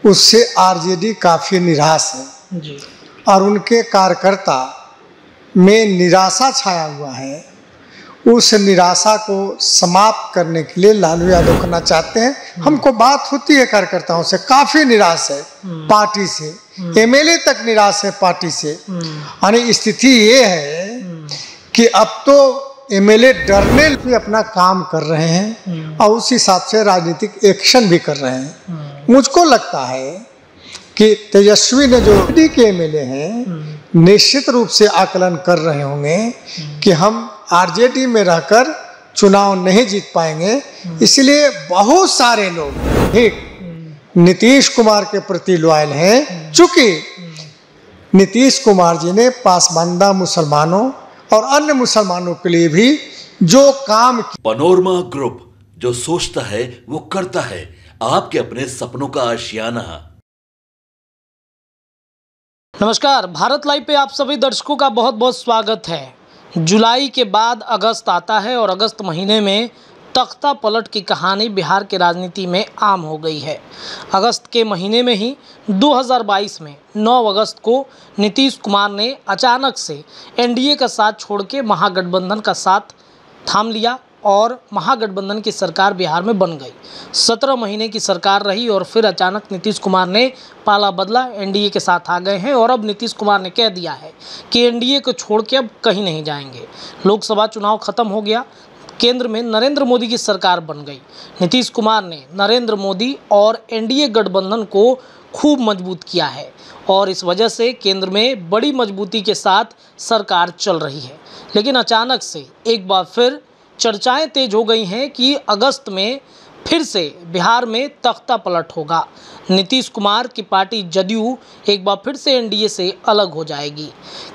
उससे आरजेडी काफ़ी निराश है जी। और उनके कार्यकर्ता में निराशा छाया हुआ है। उस निराशा को समाप्त करने के लिए लालू यादव करना चाहते हैं। हमको बात होती है कार्यकर्ताओं से, काफ़ी निराश है पार्टी से, एमएलए तक निराश है पार्टी से। यानी स्थिति ये है कि अब तो एमएलए डरने भी अपना काम कर रहे हैं और उस हिसाब से राजनीतिक एक्शन भी कर रहे हैं। मुझको लगता है कि तेजस्वी ने जो डी के एमएलए हैं निश्चित रूप से आकलन कर रहे होंगे कि हम आरजेडी में रहकर चुनाव नहीं जीत पाएंगे, इसलिए बहुत सारे लोग एक नीतीश कुमार के प्रति लॉयल हैं। चूंकि नीतीश कुमार जी ने पासमानदा मुसलमानों और अन्य मुसलमानों के लिए भी जो काम पनोरमा ग्रुप, जो सोचता है वो करता है। आपके अपने सपनों का आशियाना। नमस्कार, भारत लाइव पे आप सभी दर्शकों का बहुत बहुत स्वागत है। जुलाई के बाद अगस्त आता है और अगस्त महीने में तख्ता पलट की कहानी बिहार के राजनीति में आम हो गई है। अगस्त के महीने में ही 2022 में 9 अगस्त को नीतीश कुमार ने अचानक से एनडीए का साथ छोड़ के महागठबंधन का साथ थाम लिया और महागठबंधन की सरकार बिहार में बन गई। 17 महीने की सरकार रही और फिर अचानक नीतीश कुमार ने पाला बदला, एनडीए के साथ आ गए हैं और अब नीतीश कुमार ने कह दिया है कि एनडीए को छोड़ के अब कहीं नहीं जाएंगे। लोकसभा चुनाव खत्म हो गया, केंद्र में नरेंद्र मोदी की सरकार बन गई। नीतीश कुमार ने नरेंद्र मोदी और एनडीए गठबंधन को खूब मजबूत किया है और इस वजह से केंद्र में बड़ी मजबूती के साथ सरकार चल रही है। लेकिन अचानक से एक बार फिर चर्चाएं तेज हो गई हैं कि अगस्त में फिर से बिहार में तख्ता पलट होगा। नीतीश कुमार की पार्टी जदयू एक बार फिर से एनडीए से अलग हो जाएगी।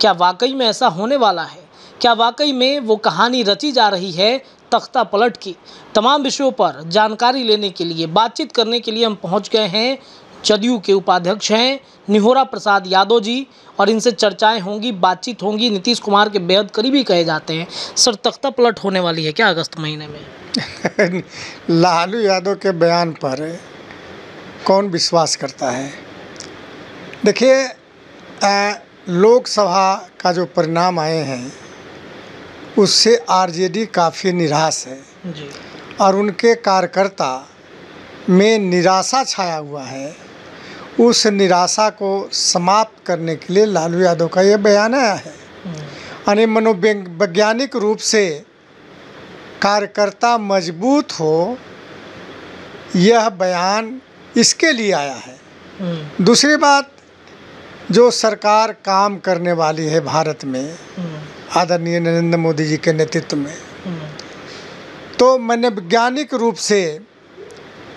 क्या वाकई में ऐसा होने वाला है? क्या वाकई में वो कहानी रची जा रही है तख्ता पलट की? तमाम विषयों पर जानकारी लेने के लिए, बातचीत करने के लिए हम पहुंच गए हैं। जदयू के उपाध्यक्ष हैं निहोरा प्रसाद यादव जी और इनसे चर्चाएं होंगी, बातचीत होंगी। नीतीश कुमार के बेहद करीबी कहे जाते हैं। सर, तख्ता पलट होने वाली है क्या अगस्त महीने में? लालू यादव के बयान पर कौन विश्वास करता है? देखिए, लोकसभा का जो परिणाम आए हैं उससे आरजेडी काफ़ी निराश है जी। और उनके कार्यकर्ता में निराशा छाया हुआ है। उस निराशा को समाप्त करने के लिए लालू यादव का ये बयान आया है। यानी मनोवैज्ञानिक रूप से कार्यकर्ता मजबूत हो, यह बयान इसके लिए आया है। दूसरी बात, जो सरकार काम करने वाली है भारत में आदरणीय नरेंद्र मोदी जी के नेतृत्व में, तो मनोवैज्ञानिक रूप से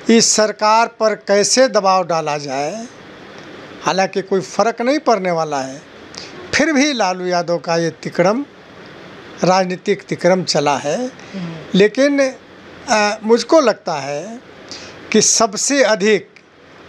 इस सरकार पर कैसे दबाव डाला जाए, हालांकि कोई फ़र्क नहीं पड़ने वाला है, फिर भी लालू यादव का ये तिकड़म, राजनीतिक तिकड़म चला है। लेकिन मुझको लगता है कि सबसे अधिक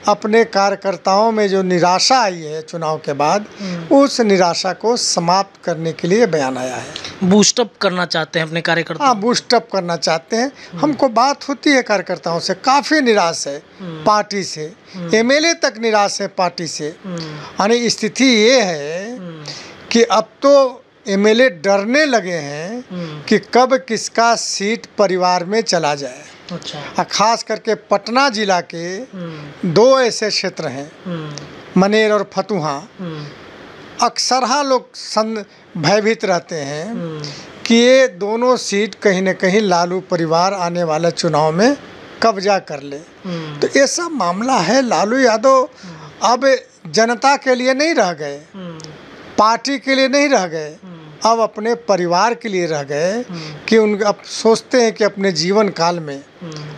अपने कार्यकर्ताओं में जो निराशा आई है चुनाव के बाद, उस निराशा को समाप्त करने के लिए बयान आया है। बूस्टअप करना चाहते हैं अपने कार्यकर्ता। हाँ, बूस्टअप करना चाहते हैं। हमको बात होती है कार्यकर्ताओं से, काफ़ी निराश है पार्टी से, एमएलए तक निराश है पार्टी से। यानी स्थिति ये है कि अब तो एमएलए डरने लगे हैं कि कब किसका सीट परिवार में चला जाए। अच्छा। खास करके पटना जिला के 2 ऐसे क्षेत्र हैं, मनेर और फतुहा। अक्सर लोग भयभीत रहते हैं कि ये दोनों सीट कहीं न कहीं लालू परिवार आने वाले चुनाव में कब्जा कर ले। तो ऐसा मामला है। लालू यादव अब जनता के लिए नहीं रह गए, पार्टी के लिए नहीं रह गए, अब अपने परिवार के लिए रह गए कि उन अब सोचते हैं कि अपने जीवन काल में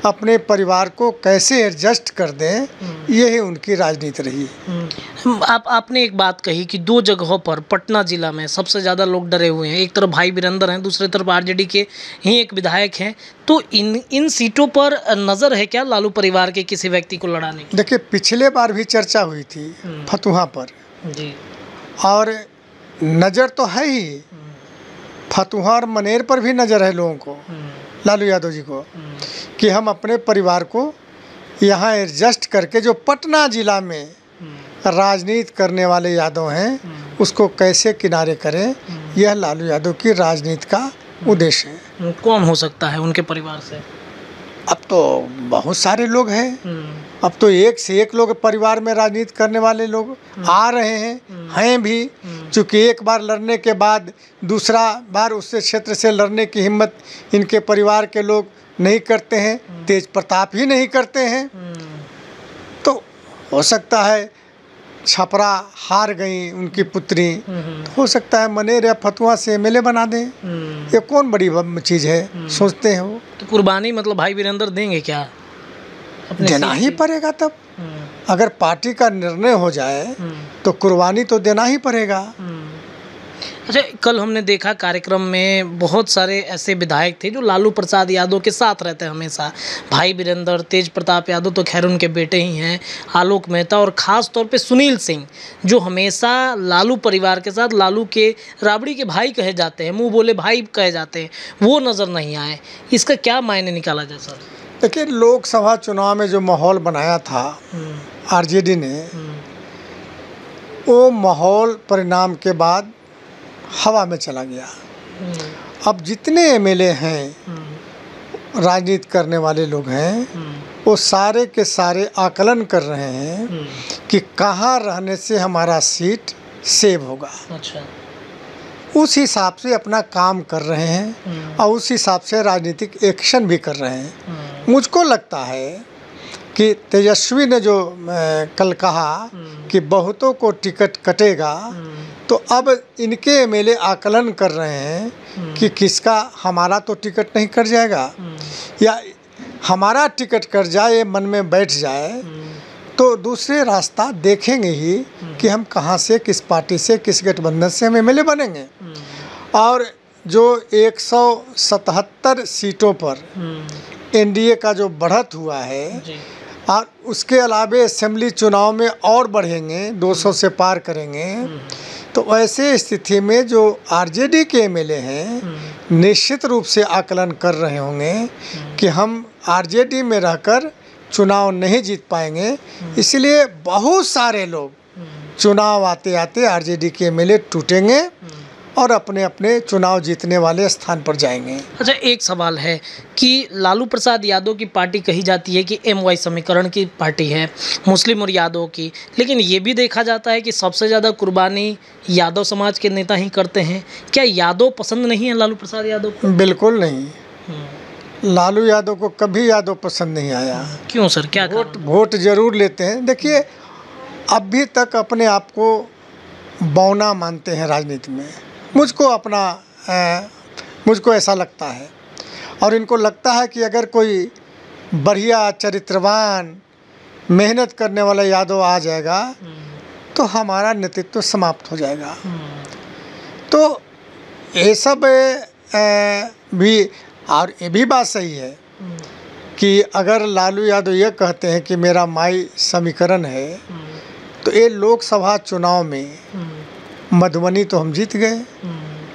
अपने परिवार को कैसे एडजस्ट कर दें। यही उनकी राजनीति रही है। आपने एक बात कही कि 2 जगहों पर पटना जिला में सबसे ज़्यादा लोग डरे हुए हैं। एक तरफ भाई वीरेंद्र हैं, दूसरी तरफ आरजेडी के ही एक विधायक हैं। तो इन सीटों पर नज़र है क्या लालू परिवार के किसी व्यक्ति को लड़ाने की? देखिए, पिछले बार भी चर्चा हुई थी फतुहा पर जी, और नज़र तो है ही, फतुहा और मनेर पर भी नज़र है लोगों को, लालू यादव जी को, कि हम अपने परिवार को यहाँ एडजस्ट करके जो पटना जिला में राजनीति करने वाले यादव हैं उसको कैसे किनारे करें, यह लालू यादव की राजनीति का उद्देश्य है। कौन हो सकता है उनके परिवार से? अब तो बहुत सारे लोग हैं, अब तो एक से एक लोग परिवार में राजनीति करने वाले लोग आ रहे हैं भी। चूँकि एक बार लड़ने के बाद दूसरा बार उससे क्षेत्र से लड़ने की हिम्मत इनके परिवार के लोग नहीं करते हैं, तेज प्रताप ही नहीं करते हैं। तो हो सकता है छपरा हार गई उनकी पुत्री, तो हो सकता है मनेर या फतुहा से एमएलए बना दें। ये कौन बड़ी चीज़ है, सोचते हैं वो। तो कुर्बानी मतलब भाई वीरेंद्र देंगे क्या? देना ही पड़ेगा तब। अगर पार्टी का निर्णय हो जाए तो कुर्बानी तो देना ही पड़ेगा। अच्छा, कल हमने देखा कार्यक्रम में बहुत सारे ऐसे विधायक थे जो लालू प्रसाद यादव के साथ रहते हैं हमेशा। भाई वीरेंद्र, तेज प्रताप यादव तो खैर उनके बेटे ही हैं, आलोक मेहता और ख़ास तौर पे सुनील सिंह जो हमेशा लालू परिवार के साथ, लालू के राबड़ी के भाई कहे जाते हैं, मुंह बोले भाई कहे जाते हैं, वो नज़र नहीं आए। इसका क्या मायने निकाला जाए सर? देखिए, लोकसभा चुनाव में जो माहौल बनाया था आरजेडी ने, वो माहौल परिणाम के बाद हवा में चला गया। अब जितने एमएलए हैं, राजनीति करने वाले लोग हैं, वो सारे के सारे आकलन कर रहे हैं कि कहाँ रहने से हमारा सीट सेव होगा। अच्छा, उस हिसाब से अपना काम कर रहे हैं और उस हिसाब से राजनीतिक एक्शन भी कर रहे हैं। मुझको लगता है कि तेजस्वी ने जो कल कहा कि बहुतों को टिकट कटेगा, तो अब इनके एमएलए आकलन कर रहे हैं कि किसका हमारा तो टिकट नहीं कट जाएगा, या हमारा टिकट कट जाए, ये मन में बैठ जाए तो दूसरे रास्ता देखेंगे ही कि हम कहाँ से, किस पार्टी से, किस गठबंधन से हम एमएलए बनेंगे। और जो 177 सीटों पर एनडीए का जो बढ़त हुआ है, और उसके अलावे असेंबली चुनाव में और बढ़ेंगे, 200 से पार करेंगे, तो ऐसे स्थिति में जो आरजेडी के एमएलए हैं निश्चित रूप से आकलन कर रहे होंगे कि हम आरजेडी में रहकर चुनाव नहीं जीत पाएंगे, इसलिए बहुत सारे लोग चुनाव आते आते आरजेडी के एमएलए टूटेंगे और अपने अपने चुनाव जीतने वाले स्थान पर जाएंगे। अच्छा, एक सवाल है कि लालू प्रसाद यादव की पार्टी कही जाती है कि एमवाई समीकरण की पार्टी है, मुस्लिम और यादव की, लेकिन ये भी देखा जाता है कि सबसे ज़्यादा कुर्बानी यादव समाज के नेता ही करते हैं। क्या यादव पसंद नहीं है लालू प्रसाद यादव को? बिल्कुल नहीं, लालू यादव को कभी यादव पसंद नहीं आया। क्यों सर, क्या वोट जरूर लेते हैं। देखिए, अभी तक अपने आप को बौना मानते हैं राजनीति में। मुझको ऐसा लगता है, और इनको लगता है कि अगर कोई बढ़िया चरित्रवान मेहनत करने वाला यादव आ जाएगा तो हमारा नेतृत्व समाप्त हो जाएगा। तो ये सब भी, और ये भी बात सही है कि अगर लालू यादव ये कहते हैं कि मेरा माई समीकरण है, तो ये लोकसभा चुनाव में मधुबनी तो हम जीत गए,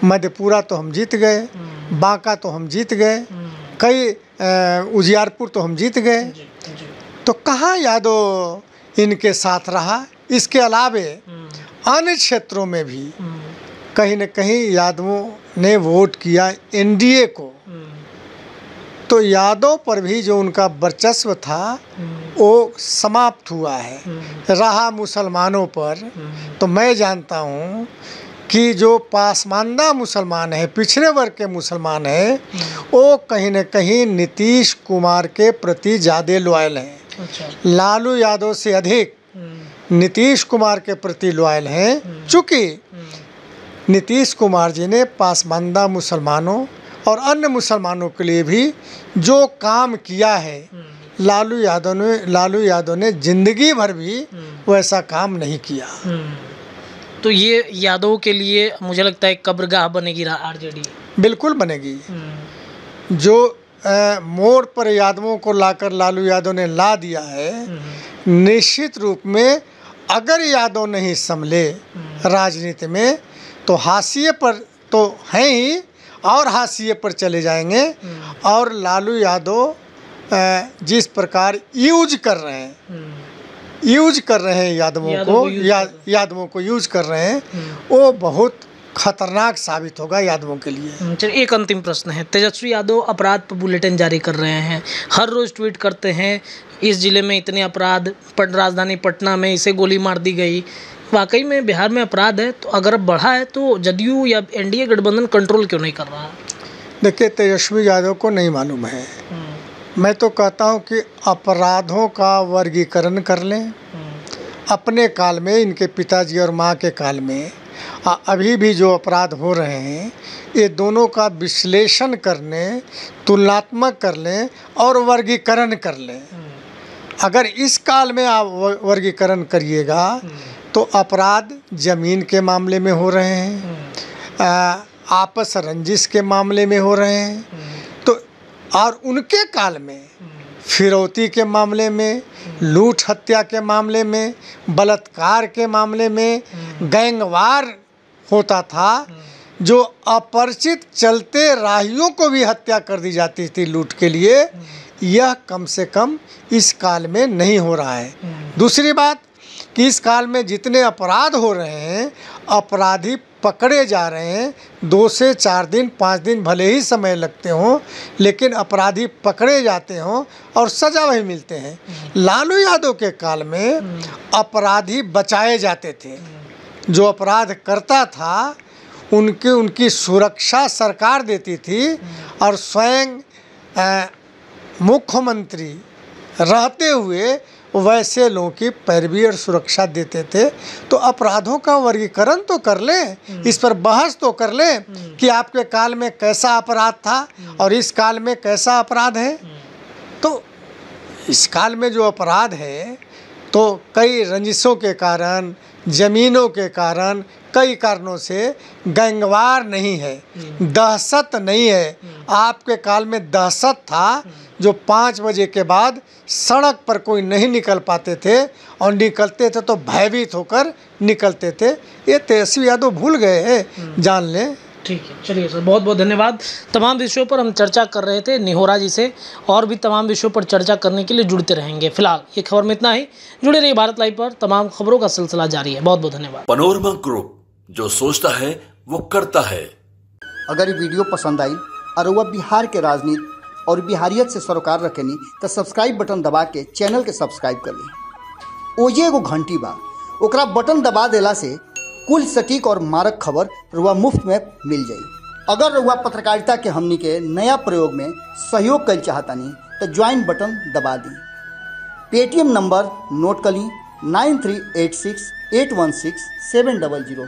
मधेपुरा तो हम जीत गए, बांका तो हम जीत गए, कई उजियारपुर तो हम जीत गए, तो कहाँ यादव इनके साथ रहा। इसके अलावे अन्य क्षेत्रों में भी कहीं न कहीं यादवों ने वोट किया एनडीए को, तो यादव पर भी जो उनका वर्चस्व था वो समाप्त हुआ है। रहा मुसलमानों पर, तो मैं जानता हूँ कि जो पासमानदा मुसलमान है, पिछड़े वर्ग के मुसलमान हैं, वो कहीं न कहीं नीतीश कुमार के प्रति ज़्यादा लॉयल हैं। अच्छा। लालू यादव से अधिक नीतीश कुमार के प्रति लॉयल हैं, चूँकि नीतीश कुमार जी ने पासमानदा मुसलमानों और अन्य मुसलमानों के लिए भी जो काम किया है, लालू यादव ने जिंदगी भर भी वैसा काम नहीं किया। तो ये यादव के लिए मुझे लगता है कब्रगाह बनेगी आरजेडी। बिल्कुल बनेगी। जो मोड़ पर यादवों को लाकर लालू यादव ने ला दिया है, निश्चित रूप में अगर यादव नहीं संभले राजनीति में तो हाशिए पर तो हैं ही, और हाशिए पर चले जाएंगे, और लालू यादव जिस प्रकार यूज कर रहे हैं यादवों को यूज कर रहे हैं, वो बहुत खतरनाक साबित होगा यादवों के लिए। चलिए, एक अंतिम प्रश्न है। तेजस्वी यादव अपराध पर बुलेटिन जारी कर रहे हैं, हर रोज ट्वीट करते हैं इस जिले में इतने अपराध, राजधानी पटना में इसे गोली मार दी गई। वाकई में बिहार में अपराध है, तो अगर बढ़ा है तो जदयू या एनडीए गठबंधन कंट्रोल क्यों नहीं कर रहा? देखिए, तेजस्वी यादव को नहीं मालूम है। मैं तो कहता हूँ कि अपराधों का वर्गीकरण कर लें। अपने काल में, इनके पिताजी और माँ के काल में अभी भी जो अपराध हो रहे हैं, ये दोनों का विश्लेषण करने, तुलनात्मक कर लें और वर्गीकरण कर लें। अगर इस काल में आप वर्गीकरण करिएगा तो अपराध ज़मीन के मामले में हो रहे हैं, आपस रंजिश के मामले में हो रहे हैं, तो और उनके काल में फिरौती के मामले में, लूट हत्या के मामले में, बलात्कार के मामले में, गैंगवार होता था, जो अपरिचित चलते राहियों को भी हत्या कर दी जाती थी लूट के लिए। यह कम से कम इस काल में नहीं हो रहा है। दूसरी बात कि इस काल में जितने अपराध हो रहे हैं, अपराधी पकड़े जा रहे हैं। 2 से 4 दिन 5 दिन भले ही समय लगते हों, लेकिन अपराधी पकड़े जाते हों और सजा वही मिलते हैं। लालू यादव के काल में अपराधी बचाए जाते थे। जो अपराध करता था उनकी सुरक्षा सरकार देती थी, और स्वयं मुख्यमंत्री रहते हुए वैसे लोगों की पैरवी और सुरक्षा देते थे। तो अपराधों का वर्गीकरण तो कर लें, इस पर बहस तो कर लें कि आपके काल में कैसा अपराध था और इस काल में कैसा अपराध है। तो इस काल में जो अपराध है, तो कई रंजिशों के कारण, ज़मीनों के कारण, कई कारणों से गैंगवार नहीं है, दहशत नहीं है। आपके काल में दहशत था, जो 5 बजे के बाद सड़क पर कोई नहीं निकल पाते थे, और निकलते थे तो भयभीत होकर निकलते थे। ये तेजस्वी यादव भूल गए हैं, जान लें। ठीक है, चलिए सर, बहुत बहुत धन्यवाद। तमाम विषयों पर हम चर्चा कर रहे थे निहोरा जी से, और भी तमाम विषयों पर चर्चा करने के लिए जुड़ते रहेंगे। फिलहाल ये खबर में इतना ही। जुड़े रहिए भारत लाइव पर, तमाम खबरों का सिलसिला जारी है। बहुत बहुत धन्यवाद। पनोरमा ग्रुप, जो सोचता है वो करता है। अगर ये वीडियो पसंद आई और वह बिहार के राजनीति और बिहारियत से सरोकार रखेनी, तो सब्सक्राइब बटन दबा के चैनल के सब्सक्राइब कर ली। ओजे एगो घंटी बा, ओकरा बटन दबा देला से कुल सटीक और मारक खबर रुआ मुफ्त में मिल जाई। अगर रुआ पत्रकारिता के हमनी के नया प्रयोग में सहयोग कर चाहतानी, तो ज्वाइन बटन दबा दी। पेटीएम नंबर नोट कर ली, 9386816700।